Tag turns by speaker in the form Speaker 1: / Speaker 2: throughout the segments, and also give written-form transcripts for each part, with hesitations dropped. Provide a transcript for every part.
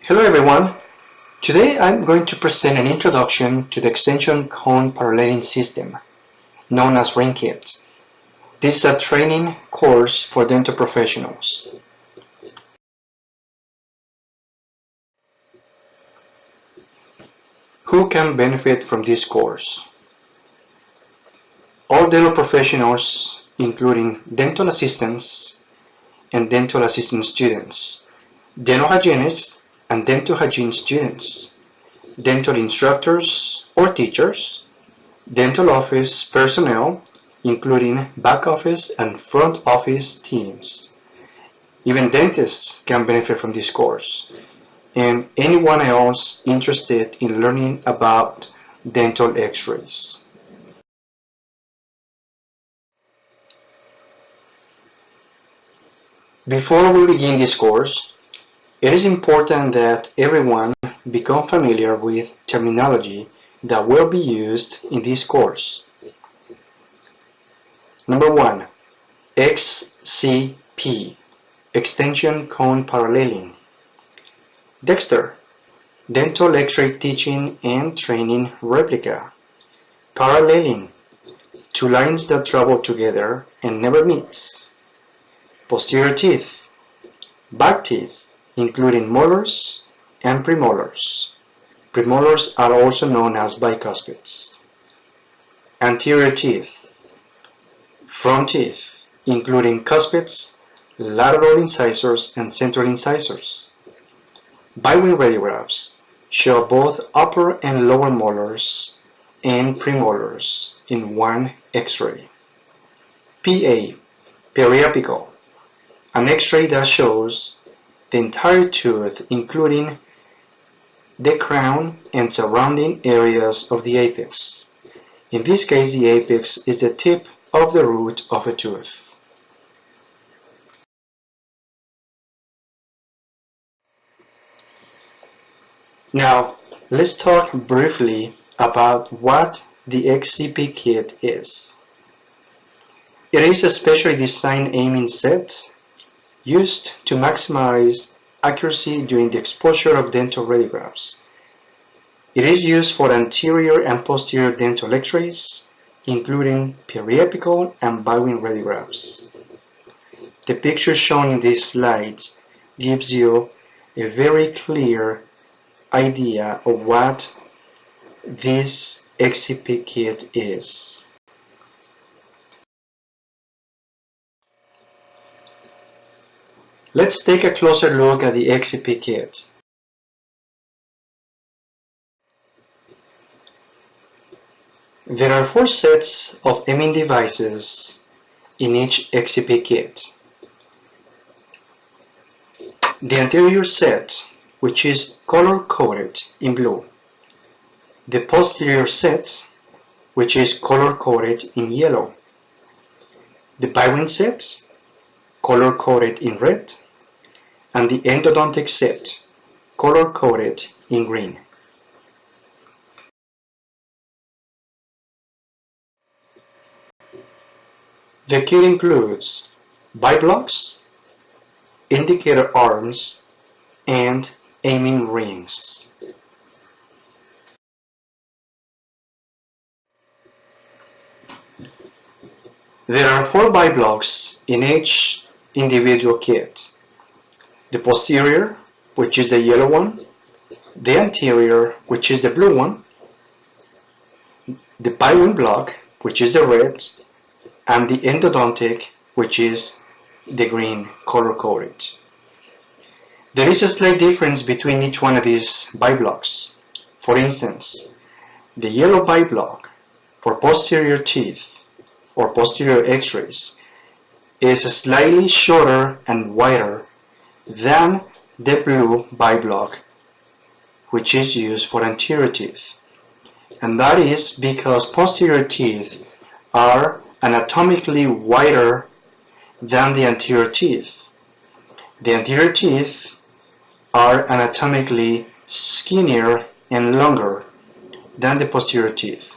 Speaker 1: Hello everyone. Today I'm going to present an introduction to the extension cone paralleling system, known as RingKit. This is a training course for dental professionals. Who can benefit from this course? All dental professionals, including dental assistants and dental assistant students, dental hygienists and dental hygiene students, dental instructors or teachers, dental office personnel, including back office and front office teams. Even dentists can benefit from this course, and anyone else interested in learning about dental x-rays. Before we begin this course, it is important that everyone become familiar with terminology that will be used in this course. Number 1. XCP, Extension Cone Paralleling. Dexter, Dental X-ray Teaching and Training Replica. Paralleling, two lines that travel together and never meet. Posterior teeth, back teeth, including molars and premolars. Premolars are also known as bicuspids. Anterior teeth, front teeth, including cuspids, lateral incisors, and central incisors. Biwing radiographs show both upper and lower molars and premolars in one X-ray. PA, Periapical, an X-ray that shows the entire tooth, including the crown and surrounding areas of the apex. In this case, the apex is the tip of the root of a tooth. Now, let's talk briefly about what the XCP kit is. It is a specially designed aiming set used to maximize accuracy during the exposure of dental radiographs. It is used for anterior and posterior dental x-rays, including periapical and biwing radiographs. The picture shown in this slide gives you a very clear idea of what this XCP kit is. Let's take a closer look at the XCP kit. There are 4 sets of aiming devices in each XCP kit. The anterior set, which is color-coded in blue. The posterior set, which is color-coded in yellow. The biwing set, color-coded in red. And the endodontic set, color-coded in green. The kit includes bite blocks, indicator arms, and aiming rings. There are 4 bite blocks in each individual kit. The posterior, which is the yellow one, the anterior, which is the blue one, the biwing block, which is the red, and the endodontic, which is the green, color-coded. There is a slight difference between each one of these bite blocks. For instance, the yellow bite block for posterior teeth or posterior x-rays is slightly shorter and wider than the blue bite block, which is used for anterior teeth. And that is because posterior teeth are anatomically wider than the anterior teeth. The anterior teeth are anatomically skinnier and longer than the posterior teeth.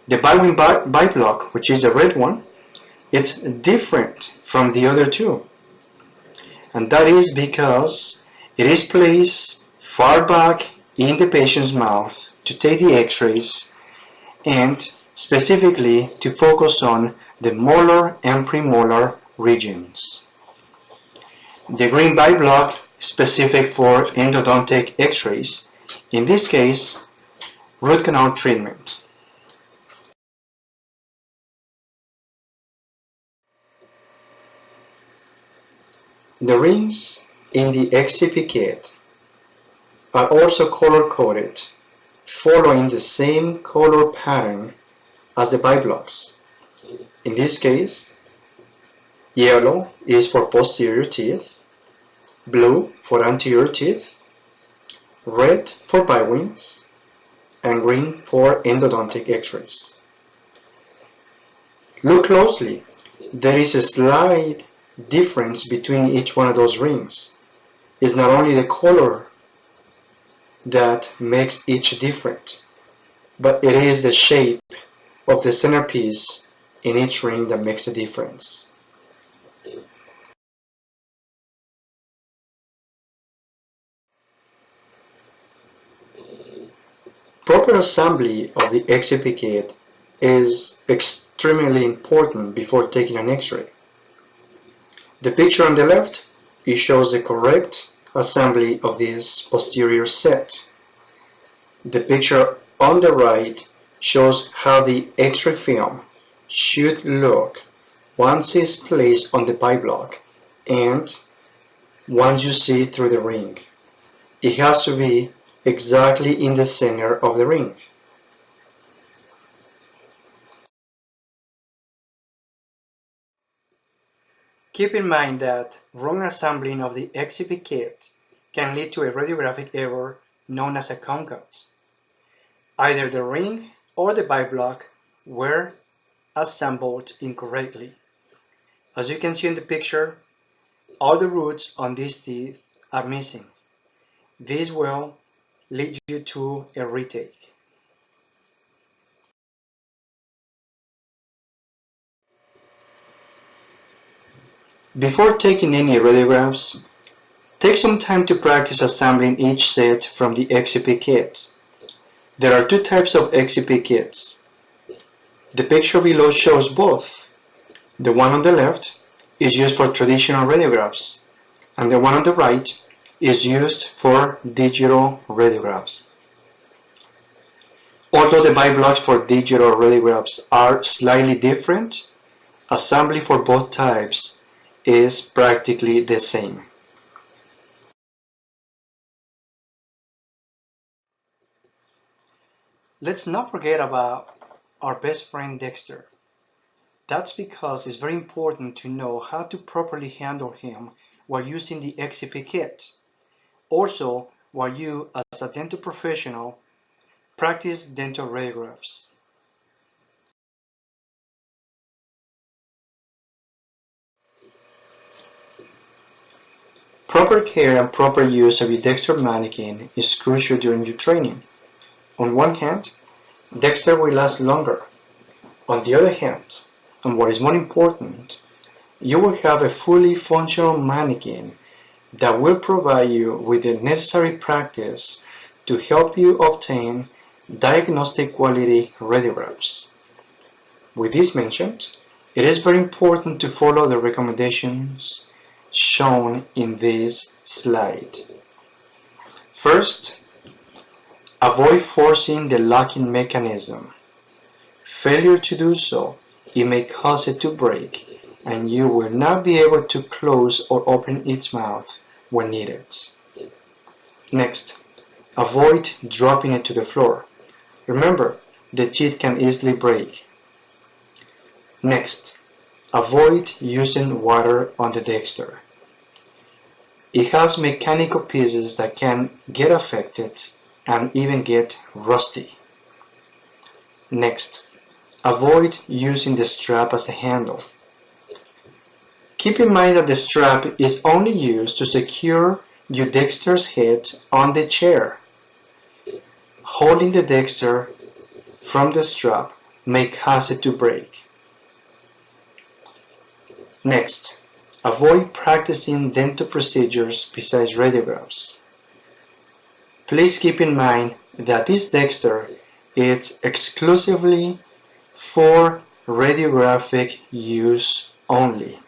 Speaker 1: The biwing bite block, which is the red one, it's different from the other two. And that is because It is placed far back in the patient's mouth to take the x-rays and specifically to focus on the molar and premolar regions. The green bite block specific for endodontic x-rays, in this case, root canal treatment. The rings in the XCP kit are also color-coded, following the same color pattern as the bite blocks. In this case, yellow is for posterior teeth, blue for anterior teeth, red for bite wings, and green for endodontic x-rays. Look closely. There is a slight difference between each one of those rings. It's not only the color that makes each different, but it is the shape of the centerpiece in each ring that makes a difference. Proper assembly of the XCP kit is extremely important before taking an X-ray. The picture on the left, it shows the correct assembly of this posterior set. The picture on the right shows how the X-ray film should look once it's placed on the bite block and once you see through the ring. It has to be exactly in the center of the ring. Keep in mind that wrong assembling of the XCP kit can lead to a radiographic error known as a comb cut. Either the ring or the bite block were assembled incorrectly. As you can see in the picture, all the roots on these teeth are missing. This will lead you to a retake. Before taking any radiographs, take some time to practice assembling each set from the XCP kit. There are two types of XCP kits. The picture below shows both. The one on the left is used for traditional radiographs, and the one on the right is used for digital radiographs. Although the bite blocks for digital radiographs are slightly different, assembly for both types is practically the same. Let's not forget about our best friend Dexter. That's because it's very important to know how to properly handle him while using the XCP kit. Also, while you, as a dental professional, practice dental radiographs. Proper care and proper use of your Dexter mannequin is crucial during your training. On one hand, Dexter will last longer. On the other hand, and what is more important, you will have a fully functional mannequin that will provide you with the necessary practice to help you obtain diagnostic quality radiographs. With this mentioned, it is very important to follow the recommendations shown in this slide. First, avoid forcing the locking mechanism. Failure to do so, it may cause it to break, and you will not be able to close or open its mouth when needed. Next, avoid dropping it to the floor. Remember, the teeth can easily break. Next, avoid using water on the Dexter. It has mechanical pieces that can get affected and even get rusty. Next, avoid using the strap as a handle. Keep in mind that the strap is only used to secure your Dexter's head on the chair. Holding the Dexter from the strap may cause it to break. Next, Avoid practicing dental procedures besides radiographs. Please keep in mind that this Dexter is exclusively for radiographic use only.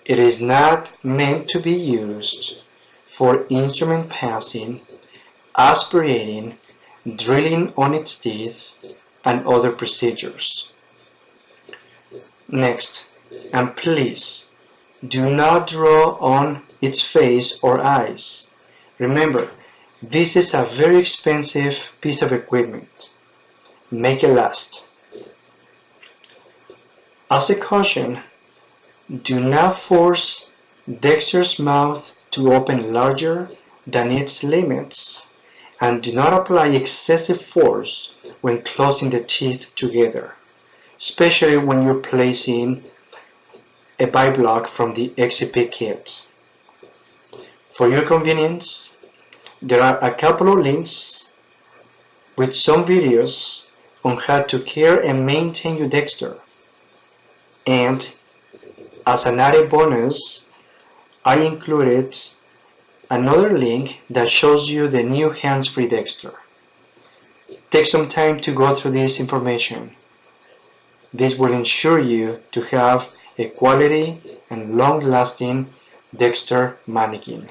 Speaker 1: It is not meant to be used for instrument passing, aspirating, drilling on its teeth, and other procedures. Next, and please, do not draw on its face or eyes. Remember, this is a very expensive piece of equipment. Make it last. As a caution, do not force Dexter's mouth to open larger than its limits, and do not apply excessive force when closing the teeth together, especially when you're placing a biblock from the XCP kit. For your convenience, there are a couple of links with some videos on how to care and maintain your Dexter. And as an added bonus, I included another link that shows you the new hands-free Dexter. Take some time to go through this information. This will ensure you to have a quality and long-lasting Dexter mannequin.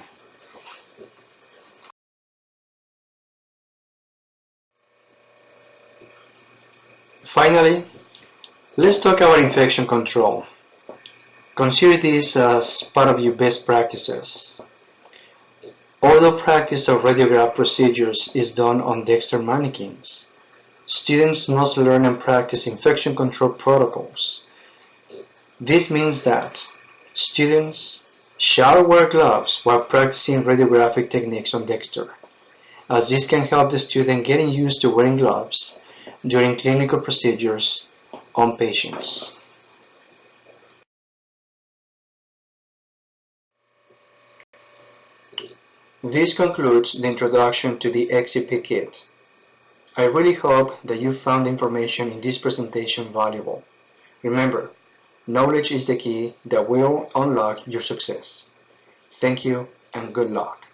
Speaker 1: Finally, let's talk about infection control. Consider this as part of your best practices. Although practice of radiograph procedures is done on Dexter mannequins, students must learn and practice infection control protocols. This means that students shall wear gloves while practicing radiographic techniques on Dexter, as this can help the student getting used to wearing gloves during clinical procedures on patients. This concludes the introduction to the XCP kit. I really hope that you found the information in this presentation valuable. Remember, knowledge is the key that will unlock your success. Thank you and good luck.